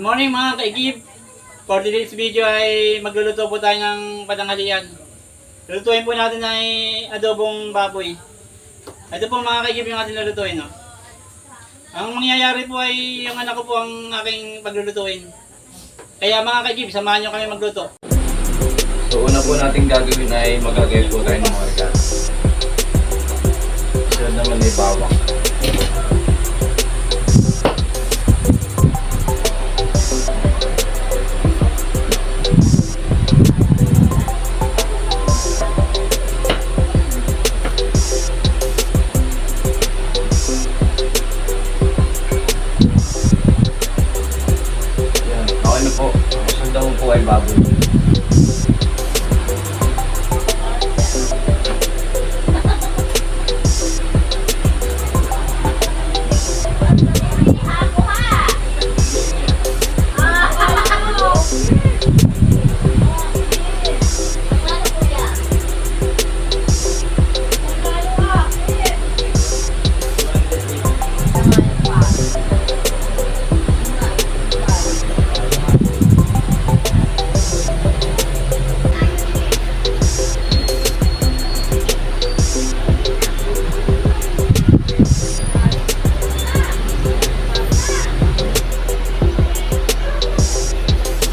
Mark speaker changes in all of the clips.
Speaker 1: Morning mga kaigib. For today's video ay magluluto po tayo ng patanghalian. Lulutuin po natin ay adobong baboy. Ito po mga kaigib yung ating lulutuin. No? Ang mangyayari po ay yung anak ko po ang aking paglulutuin. Kaya mga kaigib, samahan nyo kami magluto.
Speaker 2: So una po natin gagawin ay magagay po tayo ng mga regalo. Siya naman ay bawang. Yan, okay na po. Sundan po ay baboy.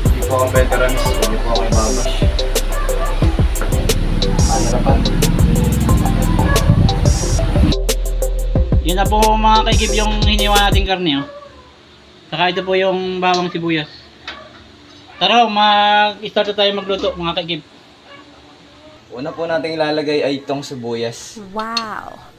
Speaker 2: Hindi po akong veterans, hindi po ako ibabash. Mahirapan.
Speaker 1: Yun na po mga kaigib yung hiniwa nating karne. Oh. Saka ito po yung bawang sibuyas. Tara, mag-start na tayo magluto mga kaigib.
Speaker 2: Una po natin ilalagay ay itong sibuyas.
Speaker 3: Wow.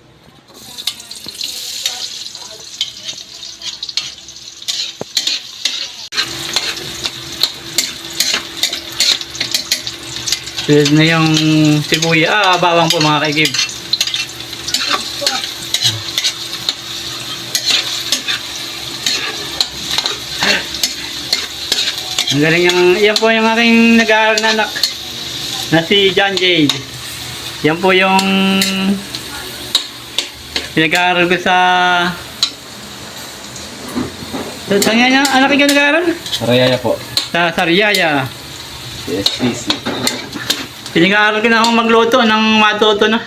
Speaker 1: Sunod na yung sibuyas. Bawang po mga kaigib. Ang galing yung, yan po yung aking nag-aaral na anak na si John Jade. Yan po yung pinag-aaral ko sa saan nga niya anak yung nag-aaral?
Speaker 2: Sarayaya po.
Speaker 1: Sa Sariaya.
Speaker 2: SPC.
Speaker 1: Pinag-aaral ko na akong magluto ng matuto na.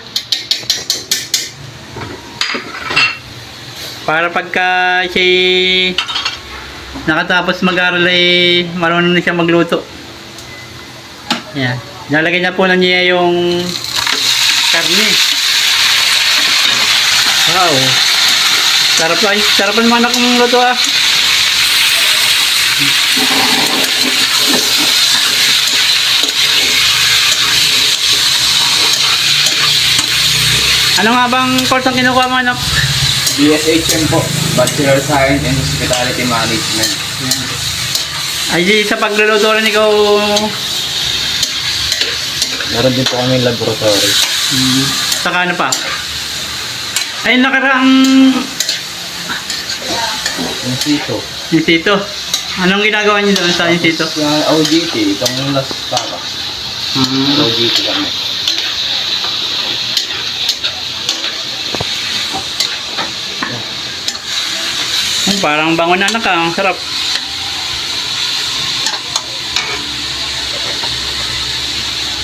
Speaker 1: Para pagka siya nakatapos mag-aaral ay marunong na siya magluto. Yan. Nalagay na po na niya yung karne. Wow. Sarap ay. Sarap naman akong luto ah. Ano nga bang course ang kinukuha mo anak?
Speaker 2: BSHM po. Bachelor Science and Hospitality Management.
Speaker 1: Ay di sa pagluluto rin ikaw.
Speaker 2: Meron din po kami laboratory.
Speaker 1: Saka ano pa? Ay nakaraang
Speaker 2: Yung sito.
Speaker 1: Insito. Anong ginagawa niyo doon sa insito?
Speaker 2: Yung OGT, itong last para. OGT kami.
Speaker 1: Parang bango na anak, ang sarap.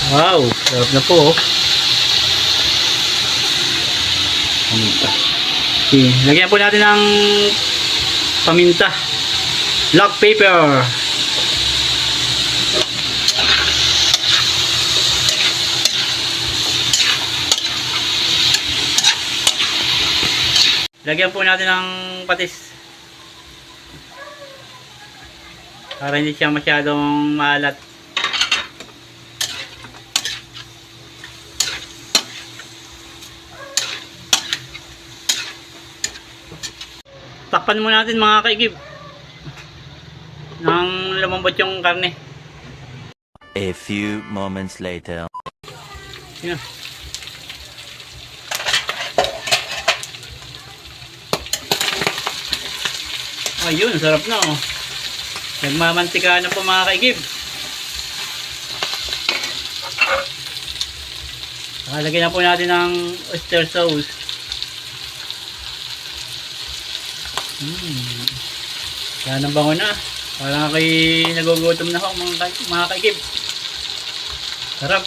Speaker 1: Wow, sarap na po. Paminta. Okay, lagyan po natin ng paminta. Black pepper. Lagyan po natin ng patis. Para hindi siya masyadong maalat. Takpan muna natin mga kaigib. Nang lumambot yung karne.
Speaker 4: A few moments later.
Speaker 1: Yan. Ayun, sarap na oh. Nagmamantika na po mga kaigib. Lagyan na po natin ng oyster sauce. Yan ang bango na. Parang ako'y nagugutom na ako mga kaigib. Sarap.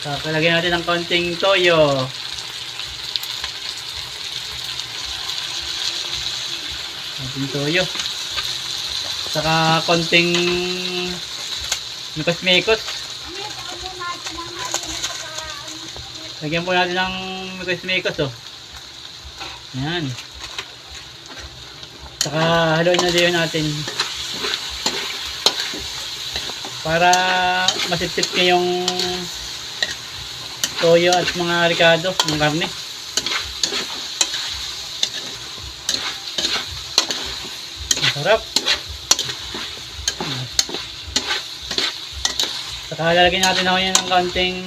Speaker 1: Kakalagyan natin ng konting toyo. Konting toyo. Saka konting mikos-mikos. Lagyan po natin ng mikos-mikos oh. Yan. Saka haluin na din natin. Para masipsip niya yung toyo at mga ricado ng karne. Masarap. Saka lalagyan natin ako yan ng konting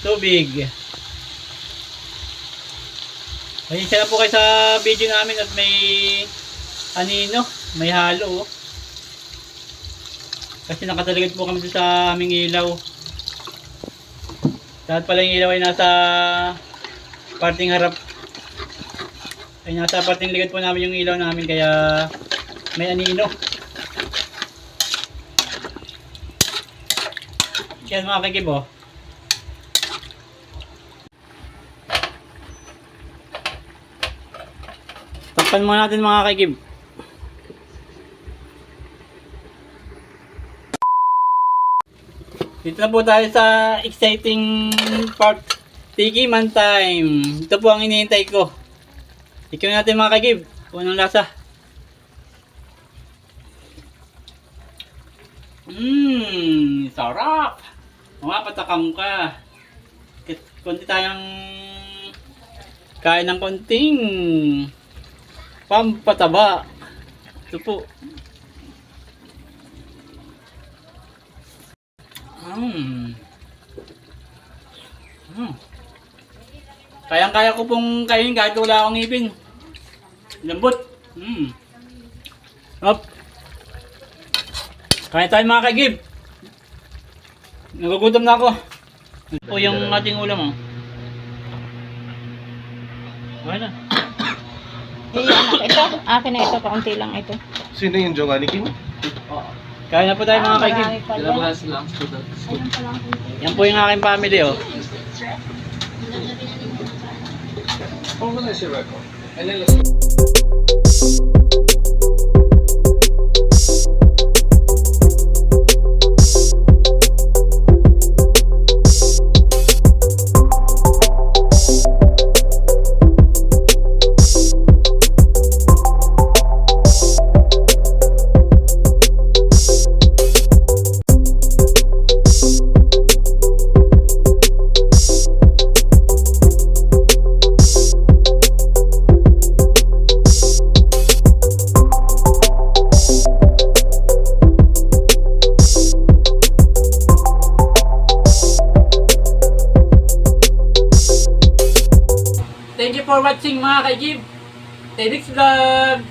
Speaker 1: tubig. Pasensya na po kayo sa video namin at may anino, may halo. Kasi nakataligid po kami sa aming ilaw. Lahat pala yung ilaw ay nasa parting harap. Ay nasa parting likod po namin yung ilaw namin kaya may anino. Yan mga kakibo. Takpan muna natin mga kaigib. Dito na po tayo sa exciting part. Tikiman time. Ito po ang hinihintay ko. Tikiman natin mga kaigib. Unang lasa. Sarap. Mga patakam ka. Kunti tayong kain ng konting pampataba. Ito po. Kayang-kaya ko pong kainin kahit wala akong ngipin. Lambot. Up. Kain tayo mga kaigib. Nagugutom na ako. Ito po yung ating ulam. Okay na.
Speaker 3: Anak, ito. Akin na ito. Kaunti lang ito.
Speaker 5: Sino yung Giovanni Kim?
Speaker 1: Kain na po tayo mga kaigib.
Speaker 3: Marami pala.
Speaker 2: lang student.
Speaker 3: Ayun pala ang kunti.
Speaker 1: Yan po yung aking family oh.
Speaker 5: Oo na siya ako.
Speaker 1: Thank you for watching mga kaigib. Till next vlog.